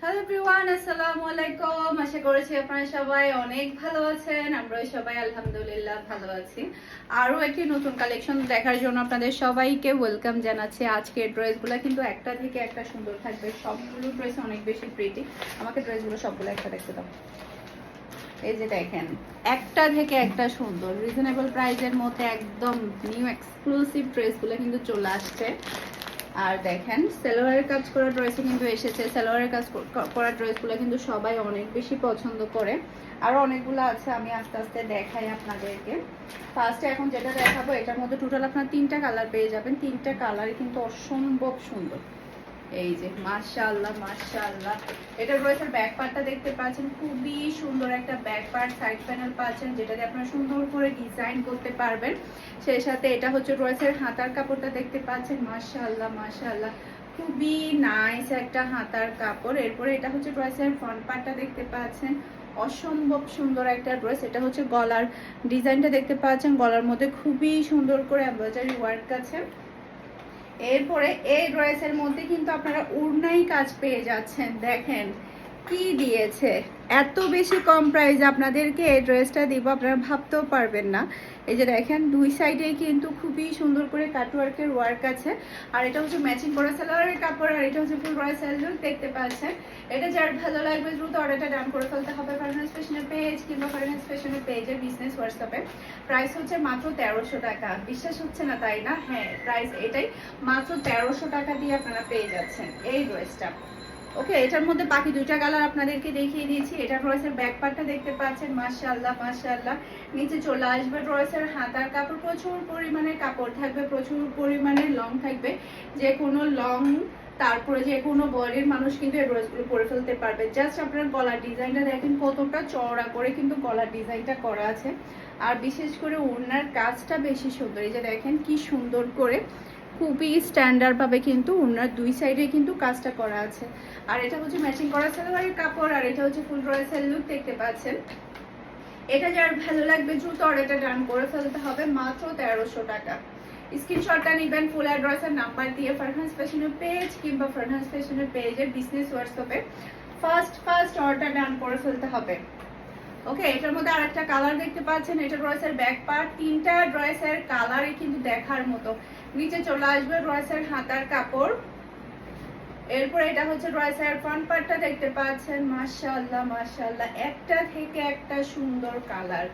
Hello everyone, আসসালামু আলাইকুম। আশা করছি আপনারা সবাই অনেক ভালো আছেন। আমরা সবাই আলহামদুলিল্লাহ ভালো আছি। আরও একটি নতুন কালেকশন দেখার জন্য আপনাদের সবাইকে ওয়েলকাম জানাচ্ছি। আজকের ড্রেসগুলো কিন্তু একটা থেকে একটা সুন্দর থাকবে। সবগুলো ড্রেস অনেক বেশি প্রিটি। আমাকে ড্রেসগুলো সবগুলো একটা দেখতে দাও। এই যে দেখেন, একটা থেকে একটা সুন্দর রিজনেবল প্রাইসের মধ্যে একদম নিউ এক্সক্লুসিভ ড্রেসগুলো কিন্তু চলে আসছে। আর দেখেন সালোয়ারের কাজ করা ড্রেসও কিন্তু এসেছে। সালোয়ারের কাজ করা ড্রেসগুলো কিন্তু সবাই অনেক বেশি পছন্দ করে। আরও অনেকগুলো আছে, আমি আস্তে আস্তে দেখাই আপনাদেরকে। ফার্স্টে এখন যেটা দেখাবো, এটার মধ্যে টোটাল আপনার 3টা কালার পেয়ে যাবেন। 3টা কালারই কিন্তু অসম্ভব সুন্দর। এই যে মাশাআল্লাহ মাশাআল্লাহ, এটা ড্রেসের ব্যাক পার্টটা দেখতে পাচ্ছেন, খুবই সুন্দর একটা ব্যাক পার্ট, সাইড প্যানেল পাচ্ছেন যেটাতে আপনারা সুন্দর করে ডিজাইন করতে পারবেন। সেই সাথে এটা হচ্ছে ড্রেসের হাতার কাপড়টা দেখতে পাচ্ছেন, মাশাআল্লাহ মাশাআল্লাহ, খুবই নাইস একটা হাতার কাপড়। এরপরে এটা হচ্ছে ড্রেসের ফ্রন্ট পার্টটা দেখতে পাচ্ছেন, অসম্ভব সুন্দর একটা ড্রেস। এটা হচ্ছে গলার ডিজাইনটা দেখতে পাচ্ছেন, গলার মধ্যে খুবই সুন্দর করে এমব্রয়ডারি ওয়ার্ক আছে। এরপরে এই ড্রেসের মধ্যে কিন্তু আপনারা উড়নাই কাজ পেয়ে যাচ্ছেন। দেখেন কি দিয়েছে, এত বেশি কম প্রাইস আপনাদেরকে এই ড্রেসটা দিব, আপনারা ভাবতেও পারবেন না। এই যে দেখেন দুই সাইডে কিন্তু খুবই সুন্দর করে কাটওয়ার্কের ওয়ার্ক আছে। আর এটা হচ্ছে ম্যাচিং করা সালোয়ারের কাপড়, আর এটা হচ্ছে ফুল রয়্যাল লুক দেখতে পাচ্ছেন। এটা যার ভালো লাগবে দ্রুত অর্ডারটা ডান করে ফেলতে হবে ফারহানাস ফ্যাশনের পেজ কিংবা ফারহানাস ফ্যাশনের পেজের বিজনেস হোয়াটসঅ্যাপে। প্রাইস হচ্ছে মাত্র 1300 টাকা। বিশ্বাস হচ্ছে না তাই না? হ্যাঁ, প্রাইস এটাই, মাত্র 1300 টাকা দিয়ে আপনারা পেয়ে যাচ্ছেন এই ড্রেসটা। ওকে, এটার মধ্যে বাকি দুইটা কালার আপনাদেরকে দেখিয়ে দিয়েছি। এটা ড্রেসের ব্যাক পার্টটা দেখতে পাচ্ছেন, মাশাআল্লাহ মাশাআল্লাহ। নিচে চলে আসবে ড্রেসের হাতার কাপড়, প্রচুর পরিমাণে কাপড় থাকবে, প্রচুর পরিমাণে লং থাকবে। যে কোনো লং, তারপরে যে কোনো বডির মানুষ কিন্তু এই ড্রেসগুলো পরে ফেলতে পারবে। জাস্ট আপনার গলার ডিজাইনটা দেখেন কতটা চওড়া করে কিন্তু গলার ডিজাইনটা করা আছে। আর বিশেষ করে ওড়নার কাজটা বেশি সুন্দর। এই যে দেখেন কি সুন্দর করে, খুবই স্ট্যান্ডার্ড ভাবে কিন্তু ওনার দুই সাইডে কিন্তু কাজটা করা আছে। আর এটা হচ্ছে ম্যাচিং করা সালোয়ারের কাপড়, আর এটা হচ্ছে ফুল রয়্যাল লুক দেখতে পাচ্ছেন। এটা যার ভালো লাগবে দ্রুত অর্ডারটা ডান করে ফেলতে হবে, মাত্র 1300 টাকা। স্ক্রিনশটটা নেবেন ফুল অ্যাড্রেস আর নাম্বার দিয়ে ফারহানাস ফ্যাশনের পেজ কিংবা ফারহানাস ফ্যাশনের পেজের বিজনেস হোয়াটসঅ্যাপে ফার্স্ট অর্ডার ডান করে ফেলতে হবে। ওকে, এটার মধ্যে আরেকটা কালার দেখতে পাচ্ছেন। এটা ড্রেসের ব্যাক পার্ট, 3টা ড্রেসের কালারই কিন্তু দেখার মতো। নিচে চলে আসবে ড্রেসের হাতার কাপড়। এরপর এটা হচ্ছে ড্রেসের ফ্রন্ট পার্টটা দেখতে পাচ্ছেন, মাশাআল্লাহ মাশাআল্লাহ, একটা থেকে একটা সুন্দর কালার,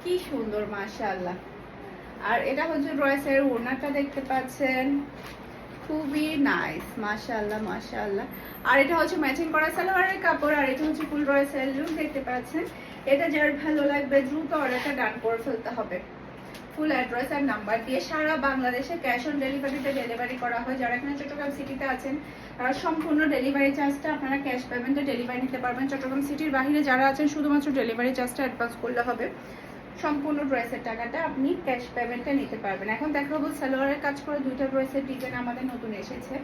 কি সুন্দর মাশাআল্লাহ। আর এটা হচ্ছে ড্রেসের ওড়নাটা দেখতে পাচ্ছেন, খুবই নাইস মাশাআল্লাহ মাশাআল্লাহ। আর এটা হচ্ছে ম্যাচিং করা সালোয়ারের কাপড়, আর এটা হচ্ছে ফুল রয়্যাল লুক দেখতে পাচ্ছেন। এটা যার ভালো লাগবে দ্রুত অর্ডারটা ডান করে ফেলতে হবে। ফুল অ্যাড্রেস আর নাম্বার দিয়ে সারা বাংলাদেশে ক্যাশ অন ডেলিভারিতে ডেলিভারি করা হয়। যারা এখানে চট্টগ্রাম সিটিতে আছেন তারা সম্পূর্ণ ডেলিভারি চার্জটা আপনারা ক্যাশ পেমেন্টে ডেলিভারি নিতে পারবেন। চট্টগ্রাম সিটির বাইরে যারা আছেন শুধুমাত্র ডেলিভারি চার্জটা অ্যাডভান্স করলে হবে, সম্পূর্ণ ড্রেসের টাকাটা আপনি ক্যাশ পেমেন্টে নিতে পারবেন। এখন দেখাবো সালোয়ারের কাজ করে দুইটা ড্রেসের ডিজাইন আমাদের নতুন এসেছে,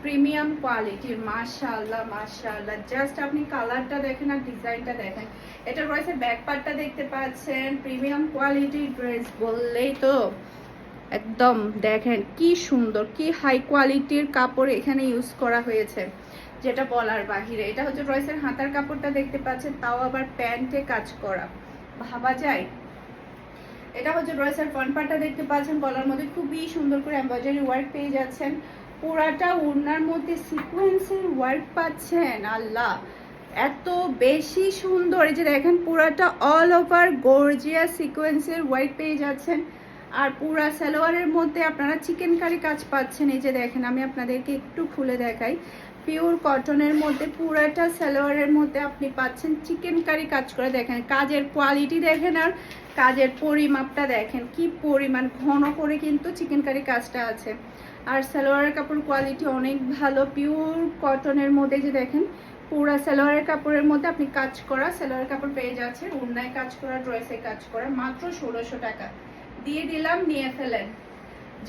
প্রিমিয়াম কোয়ালিটির, মাশাআল্লাহ মাশাআল্লাহ। জাস্ট আপনি কালারটা দেখেন আর ডিজাইনটা দেখেন। এটা ড্রেসের ব্যাক পার্টটা দেখতে পাচ্ছেন, প্রিমিয়াম কোয়ালিটির ড্রেস বললেই তো একদম দেখেন কি সুন্দর, কি হাই কোয়ালিটির কাপড় এখানে ইউজ করা হয়েছে, যেটা বলার বাহিরে। এটা হচ্ছে ড্রেসের হাতার কাপড়টা দেখতে পাচ্ছেন, তাও আবার প্যান্টে কাজ করা, ভাবা যায়। এটা হচ্ছে ড্রেসের ফ্রন্ট পার্টটা দেখতে পাচ্ছেন, গলার মধ্যে খুবই সুন্দর করে এমব্রয়ডারি ওয়ার্ক পেয়ে যাচ্ছেন। পুরাটা ওড়নার মধ্যে সিকোয়েন্সের ওয়ার্ক পাচ্ছেন, আল্লাহ এত বেশি সুন্দর। এই যে দেখেন পুরাটা অল ওভার গর্জিয়াস সিকোয়েন্সের ওয়ার্ক পেয়ে যাচ্ছেন। আর পুরা সালোয়ারের মধ্যে আপনারা চিকেন কারি কাজ পাচ্ছেন। এই যে দেখেন, আমি আপনাদেরকে একটু খুলে দেখাই, পিওর কটনের মধ্যে পুরাটা সালোয়ারের মধ্যে আপনি পাচ্ছেন চিকেন কারি কাজ করে। দেখেন কাজের কোয়ালিটি দেখেন, আর কাজের পরিমাপটা দেখেন, কি পরিমাণ ঘন করে কিন্তু চিকেন কারি কাজটা আছে। আর সালোয়ারের কাপড় কোয়ালিটি অনেক ভালো, পিওর কটনের মধ্যে। যে দেখেন পুরা সালোয়ারের কাপড়ের মধ্যে আপনি কাজ করা সালোয়ারের কাপড় পেয়ে যাচ্ছেন, ওড়নায় কাজ করা, ড্রেসে কাজ করা, মাত্র 1600 টাকা দিয়ে দিলাম, নিয়ে ফেলেন।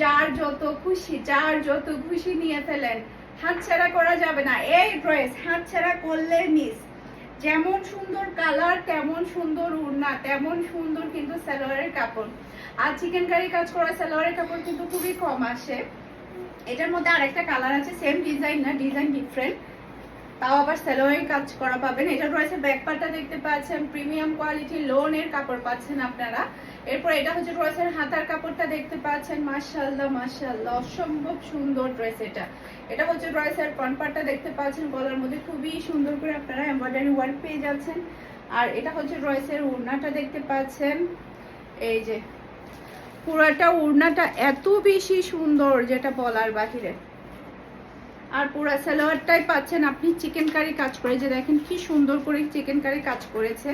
যার যত খুশি, যার যত খুশি নিয়ে ফেলেন, হাতছাড়া করা যাবে না। এই ড্রেস হাতছাড়া করলে মিস। যেমন সুন্দর কালার, তেমন সুন্দর ওড়না, তেমন সুন্দর কিন্তু সালোয়ারের কাপড়। আর চিকেন কারি কাজ করা সালোয়ারের কাপড় কিন্তু খুবই কম আসে। এটার মধ্যে আরেকটা কালার আছে, সেম ডিজাইন না, ডিজাইন ডিফারেন্ট। তাও আবার সালোয়ারের কাজ করা পাবেন। এটা রয়েছে ব্যাক পার্টটা দেখতে পাচ্ছেন, প্রিমিয়াম কোয়ালিটি লোনের কাপড় পাচ্ছেন আপনারা। এরপর এটা হচ্ছে ড্রেসের হাতার কাপড়টা দেখতে পাচ্ছেন, মাশাআল্লাহ মাশাআল্লাহ অসম্ভব সুন্দর ড্রেস। এটা হচ্ছে ড্রেসের ফ্রন্ট পার্টটা দেখতে পাচ্ছেন, গলার মধ্যে খুবই সুন্দর করে আপনারা এমব্রয়ডারি ওয়ার্ক পেয়ে যাচ্ছেন। আর এটা হচ্ছে ড্রেসের ওড়নাটা দেখতে পাচ্ছেন, এই যে পুরাটা ওড়নাটা এত বেশি সুন্দর যেটা বলার বাহিরে। আর পুরা সালোয়ারটাই পাচ্ছেন আপনি চিকেন কারি কাজ করে, যে দেখেন কি সুন্দর করে চিকেন কারি কাজ করেছে।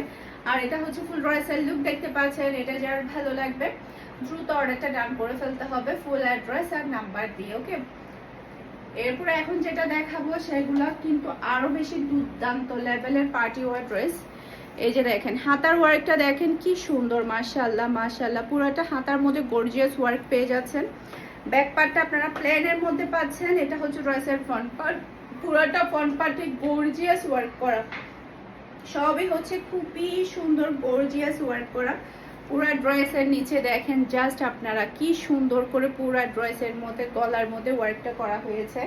আর এটা হচ্ছে ফুল ড্রেসের লুক দেখতে পাচ্ছেন। এটা যার ভালো লাগবে দ্রুত অর্ডারটা ডান করে ফেলতে হবে ফুল অ্যাড্রেস আর নাম্বার দিয়ে, ওকে। এরপরে এখন যেটা দেখাবো সেগুলো কিন্তু আরো বেশি দুর্দান্ত লেভেলের পার্টি ওয়ার ড্রেস। এই যে দেখেন হাতার ওয়ার্কটা দেখেন কি সুন্দর, মাশাআল্লাহ মাশাআল্লাহ পুরোটা হাতার মধ্যে গর্জিয়াস ওয়ার্ক পেয়ে যাচ্ছেন। ব্যাক পার্টটা আপনারা প্লেনের মধ্যে পাচ্ছেন। এটা হচ্ছে ড্রেসের ফ্রন্ট পার্ট, পুরোটা ফ্রন্ট পার্টে গর্জিয়াস ওয়ার্ক করা, সবই হচ্ছে খুবই সুন্দর গর্জিয়াস ওয়ার্ক করা। পুরা ড্রেসের নিচে দেখেন জাস্ট আপনারা কি সুন্দর করে পুরা ড্রেসের মধ্যে গলার মধ্যে ওয়ার্কটা করা হয়েছে।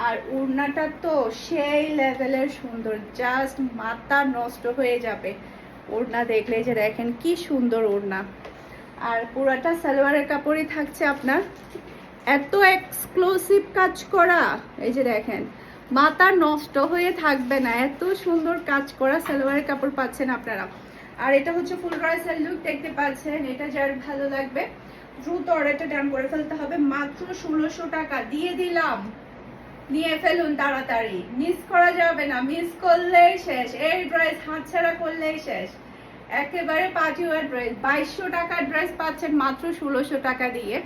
আর ওড়নাটা তো সেই লেভেলের সুন্দর, জাস্ট মাথা নষ্ট হয়ে যাবে ওড়না দেখলে। যে দেখেন কি সুন্দর ওড়না। আর পুরাটা সালোয়ারের কাপড়ই থাকছে আপনার, এত এক্সক্লুসিভ কাজ করা। এই যে দেখেন মাথা নষ্ট হয়ে থাকবে না, এত সুন্দর কাজ করা সালোয়ারের কাপড় পাচ্ছেন আপনারা। আর এটা হচ্ছে ফুল ড্রেসের লুক দেখতে পাচ্ছেন। এটা যার ভালো লাগবে দ্রুত অর্ডারটা ডান করে ফেলতে হবে। মাত্র 1600 টাকা দিয়ে দিলাম, নিয়ে ফেলুন তাড়াতাড়ি, মিস করা যাবে না, মিস করলেই শেষ। এই ড্রেস হাতছাড়া করলেই শেষ। একেবারে পার্টি ওয়ার ড্রেস, 2200 টাকার ড্রেস পাচ্ছেন মাত্র 1600 টাকা দিয়ে।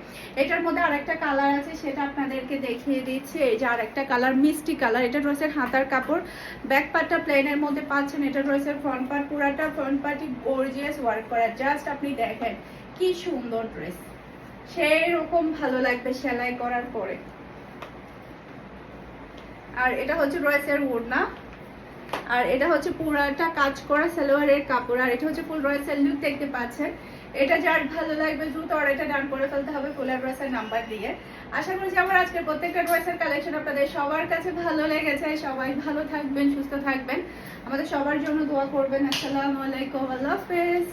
এটার মধ্যে আরেকটা কালার আছে, সেটা আপনাদেরকে দেখিয়ে দিচ্ছি। এই যে আরেকটা কালার মিষ্টি কালার। এটা ড্রেসের হাতার কাপড়, ব্যাক পার্টটা প্লেনের মধ্যে পাচ্ছেন। এটা ড্রেসের ফ্রন্ট পার্ট, পুরাটা ফ্রন্ট পার্টই গর্জিয়াস ওয়ার্ক করা। জাস্ট আপনি দেখেন কি সুন্দর ড্রেস, সেই রকম ভালো লাগবে সেলাই করার পরে। আর এটা হচ্ছে ড্রেসের ওড়না, আর এটা হচ্ছে পুরাটা কাজ করা সালোয়ারের কাপড়। আর এটা হচ্ছে ফুল ড্রেসের লুক দেখতে পাচ্ছেন। এটা যার ভালো লাগবে দ্রুত অর্ডারটা ডান করে ফেলতে হবে ফুল ড্রেসের নাম্বার দিয়ে। আশা করছি আমার আজকের প্রত্যেকটা ড্রেসের কালেকশন আপনাদের সবার কাছে ভালো লেগেছে। সবাই ভালো থাকবেন, সুস্থ থাকবেন, আমাদের সবার জন্য দোয়া করবেন। আসসালামু আলাইকুম, আল্লাহ হাফেজ।